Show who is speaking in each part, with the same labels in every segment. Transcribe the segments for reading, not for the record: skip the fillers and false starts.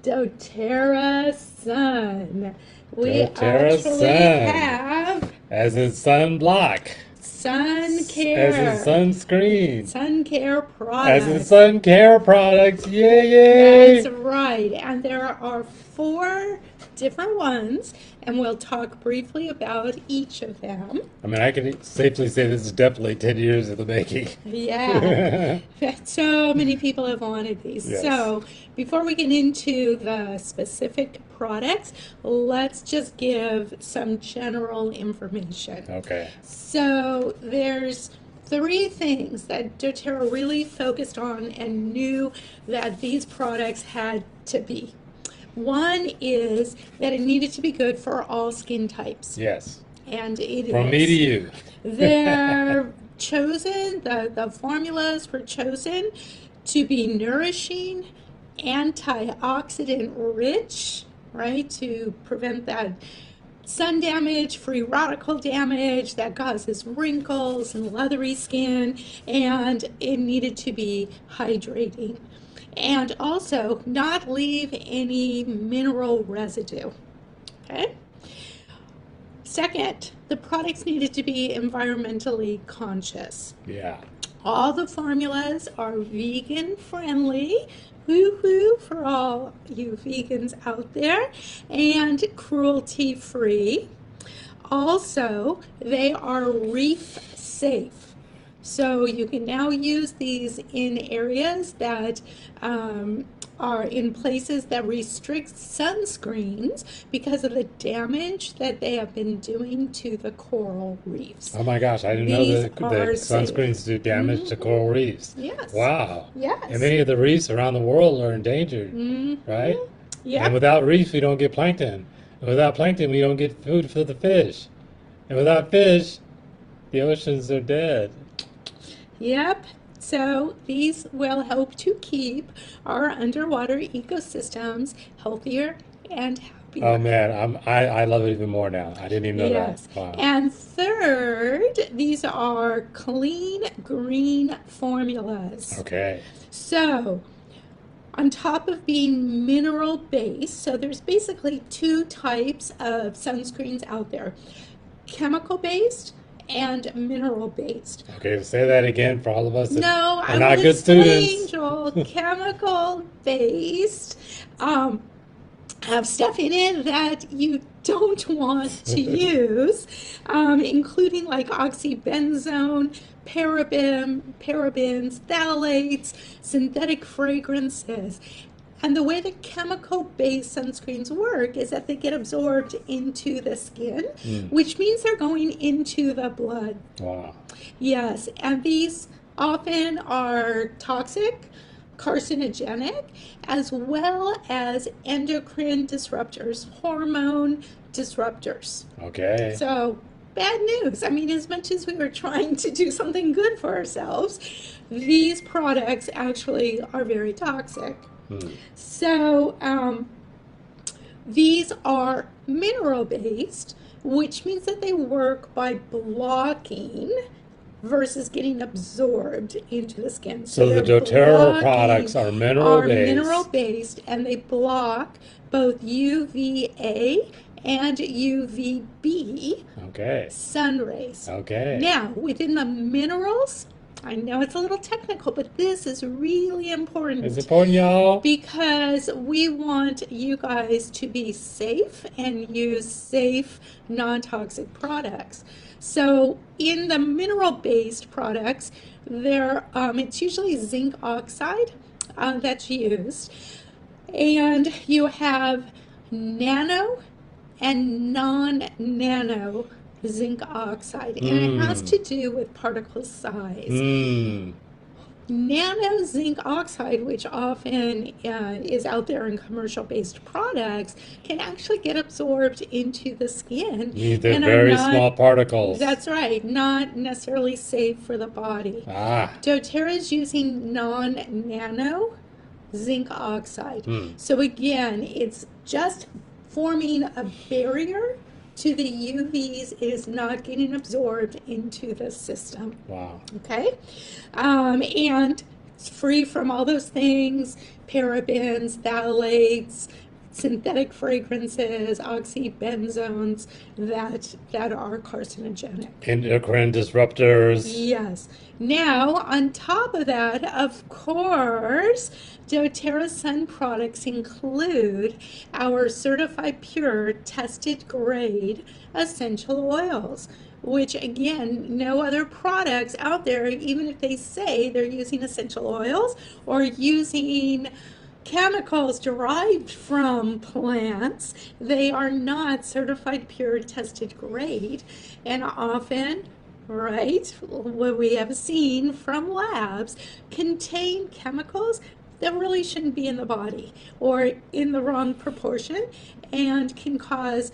Speaker 1: doTERRA Sun. We
Speaker 2: doTERRA
Speaker 1: actually
Speaker 2: Sun,
Speaker 1: have
Speaker 2: as in sunblock,
Speaker 1: sun
Speaker 2: as in
Speaker 1: care,
Speaker 2: sunscreen,
Speaker 1: sun care
Speaker 2: as in
Speaker 1: products.
Speaker 2: sun care products. Yay,
Speaker 1: That's
Speaker 2: yay!
Speaker 1: right. And there are four different ones, and we'll talk briefly about each of them.
Speaker 2: I mean, I can safely say this is definitely 10 years in the making.
Speaker 1: Yeah, so many people have wanted these.
Speaker 2: Yes.
Speaker 1: So, before we get into the specific products, let's just give some general information.
Speaker 2: Okay.
Speaker 1: So, there's three things that doTERRA really focused on and knew that these products had to be. One is that it needed to be good for all skin types,
Speaker 2: Yes.
Speaker 1: and it
Speaker 2: From me to
Speaker 1: is.
Speaker 2: you.
Speaker 1: They're chosen, the formulas were chosen to be nourishing, antioxidant rich, right? To prevent that sun damage, free radical damage that causes wrinkles and leathery skin, and it needed to be hydrating. And also not leave any mineral residue. Okay? Second, the products needed to be environmentally conscious.
Speaker 2: Yeah.
Speaker 1: All the formulas are vegan friendly. Woo-hoo for all you vegans out there, and cruelty free. Also, they are reef safe. So you can now use these in areas that are in places that restrict sunscreens because of the damage that they have been doing to the coral reefs.
Speaker 2: Oh my gosh, I didn't know
Speaker 1: These
Speaker 2: that the
Speaker 1: are safe.
Speaker 2: sunscreens do damage to coral reefs.
Speaker 1: Yes.
Speaker 2: Wow. And
Speaker 1: Yes.
Speaker 2: many of the reefs around the world are endangered, right? And
Speaker 1: Yep.
Speaker 2: without reefs, we don't get plankton. And without plankton, we don't get food for the fish. And without fish, the oceans are dead.
Speaker 1: Yep. So these will help to keep our underwater ecosystems healthier and
Speaker 2: Oh
Speaker 1: happier.
Speaker 2: man, I love it even more now. I didn't even know that.
Speaker 1: Yes.
Speaker 2: Wow.
Speaker 1: And third, these are clean green formulas.
Speaker 2: Okay.
Speaker 1: So, on top of being mineral based, so there's basically two types of sunscreens out there: chemical based and mineral based.
Speaker 2: Okay, say that again for all of us that
Speaker 1: No,
Speaker 2: are
Speaker 1: I will
Speaker 2: not good
Speaker 1: explain,
Speaker 2: students.
Speaker 1: Joel. Chemical based um, have stuff in it that you don't want to use, including like oxybenzone, parabens, phthalates, synthetic fragrances. And the way the chemical based sunscreens work is that they get absorbed into the skin,
Speaker 2: Mm.
Speaker 1: which means they're going into the blood.
Speaker 2: Wow.
Speaker 1: Yes, and these often are toxic, carcinogenic, as well as endocrine disruptors, hormone disruptors.
Speaker 2: Okay.
Speaker 1: So, bad news. I mean, as much as we were trying to do something good for ourselves, these products actually are very toxic.
Speaker 2: Hmm.
Speaker 1: So, these are mineral based, which means that they work by blocking versus getting absorbed into the skin. So
Speaker 2: So the
Speaker 1: they're
Speaker 2: doTERRA
Speaker 1: blocking,
Speaker 2: products are mineral
Speaker 1: are mineral
Speaker 2: based.
Speaker 1: based, and they block both UVA and UVB
Speaker 2: Okay.
Speaker 1: sun rays.
Speaker 2: Okay.
Speaker 1: Now, within the minerals, I know it's a little technical, but this is really
Speaker 2: It's
Speaker 1: important
Speaker 2: important, y'all.
Speaker 1: because we want you guys to be safe and use safe, non-toxic products. So in the mineral-based products, it's usually zinc oxide that's used, and you have nano and non-nano zinc oxide, and it has
Speaker 2: Mmm.
Speaker 1: to do with particle size.
Speaker 2: Mmm.
Speaker 1: Nano zinc oxide, which often is out there in commercial based products, can actually get absorbed into the skin
Speaker 2: Means they're
Speaker 1: and are
Speaker 2: very
Speaker 1: not,
Speaker 2: small particles.
Speaker 1: that's right, not necessarily safe for the body.
Speaker 2: Ah.
Speaker 1: doTERRA is using non-nano zinc oxide.
Speaker 2: Hmm.
Speaker 1: So again, it's just forming a barrier to the UVs. It is not getting absorbed into the system.
Speaker 2: Wow.
Speaker 1: Okay? And It's free from all those things, parabens, phthalates, synthetic fragrances, oxybenzones that are carcinogenic.
Speaker 2: Endocrine disruptors.
Speaker 1: Yes. Now, on top of that, of course, doTERRA Sun products include our certified pure, tested grade essential oils, which again, no other products out there, even if they say they're using essential oils or using chemicals derived from plants, they are not certified pure, tested grade, and often, right, what we have seen from labs contain chemicals that really shouldn't be in the body or in the wrong proportion and can cause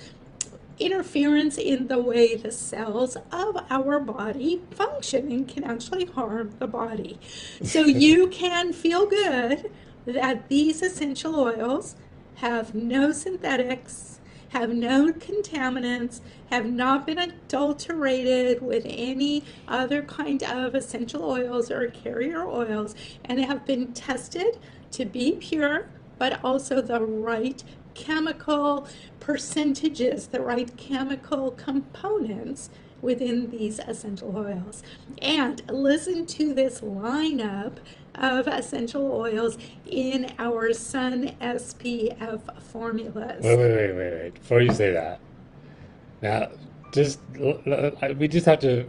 Speaker 1: interference in the way the cells of our body function and can actually harm the body. So you can feel good that these essential oils have no synthetics, have no contaminants, have not been adulterated with any other kind of essential oils or carrier oils, and have been tested to be pure, but also the right chemical percentages, the right chemical components within these essential oils. And listen to this lineup of essential oils in our Sun SPF formulas.
Speaker 2: Wait. Before you say that, now, just we just have to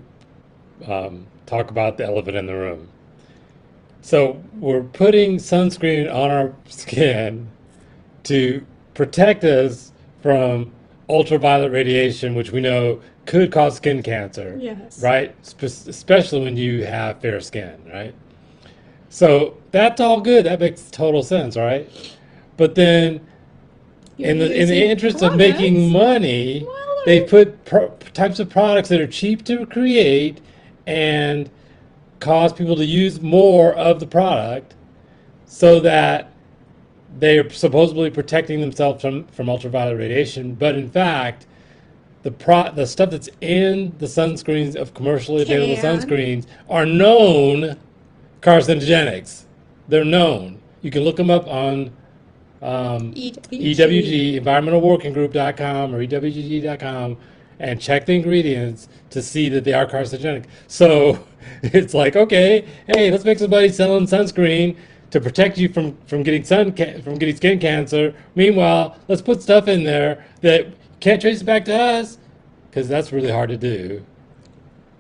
Speaker 2: talk about the elephant in the room. So we're putting sunscreen on our skin to protect us from ultraviolet radiation, which we know could cause skin cancer,
Speaker 1: Yes.
Speaker 2: right? Especially when you have fair skin, right? So that's all good. That makes total sense, right? But then,
Speaker 1: You're
Speaker 2: in the
Speaker 1: using
Speaker 2: interest of making
Speaker 1: products.
Speaker 2: money,
Speaker 1: Well,
Speaker 2: they put types of products that are cheap to create and cause people to use more of the product so that they're supposedly protecting themselves from ultraviolet radiation, but in fact, the stuff that's in the sunscreens of commercially available
Speaker 1: can
Speaker 2: sunscreens are known carcinogenics. They're known. You can look them up on
Speaker 1: EWG.
Speaker 2: environmentalworkinggroup.com or ewg.com and check the ingredients to see that they are carcinogenic. So it's like, okay, hey, let's make somebody selling sunscreen to protect you from getting from getting skin cancer. Meanwhile, let's put stuff in there that can't trace it back to us because that's really hard to do,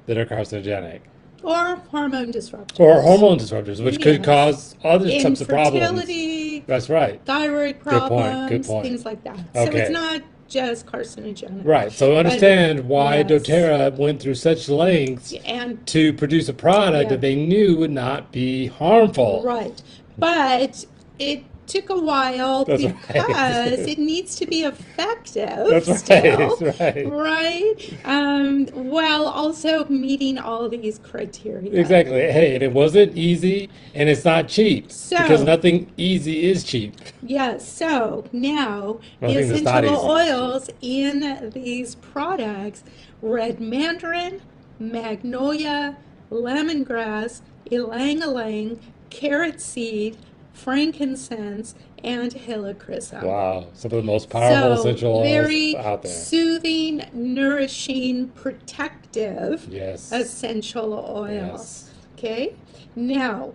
Speaker 2: that are carcinogenic.
Speaker 1: Or hormone disruptors.
Speaker 2: Or hormone disruptors, which could
Speaker 1: Yes.
Speaker 2: cause other types of problems.
Speaker 1: Infertility,
Speaker 2: That's right.
Speaker 1: thyroid
Speaker 2: Good point.
Speaker 1: problems,
Speaker 2: Good point.
Speaker 1: things like that. So
Speaker 2: Okay.
Speaker 1: it's not just carcinogenic.
Speaker 2: Right. So
Speaker 1: But
Speaker 2: understand why
Speaker 1: yes.
Speaker 2: doTERRA went through such lengths
Speaker 1: And
Speaker 2: to produce a product
Speaker 1: yeah.
Speaker 2: that they knew would not be harmful.
Speaker 1: right. But it took a while
Speaker 2: That's
Speaker 1: because
Speaker 2: right.
Speaker 1: it needs to be effective
Speaker 2: That's right.
Speaker 1: still.
Speaker 2: That's right.
Speaker 1: Right? While also meeting all these criteria.
Speaker 2: Exactly. Hey, and it wasn't easy, and it's not cheap because
Speaker 1: So,
Speaker 2: nothing easy is cheap.
Speaker 1: yes, so now
Speaker 2: One
Speaker 1: the
Speaker 2: thing that's not
Speaker 1: essential
Speaker 2: easy.
Speaker 1: oils in these products: red mandarin, magnolia, lemongrass, ylang ylang, carrot seed, frankincense, and helichrysum.
Speaker 2: Wow, some of the most powerful
Speaker 1: So
Speaker 2: essential oils
Speaker 1: very
Speaker 2: out there.
Speaker 1: soothing, nourishing, protective
Speaker 2: Yes.
Speaker 1: essential oils.
Speaker 2: Yes.
Speaker 1: Okay, now,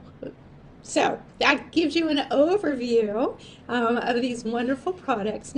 Speaker 1: so that gives you an overview of these wonderful products. Now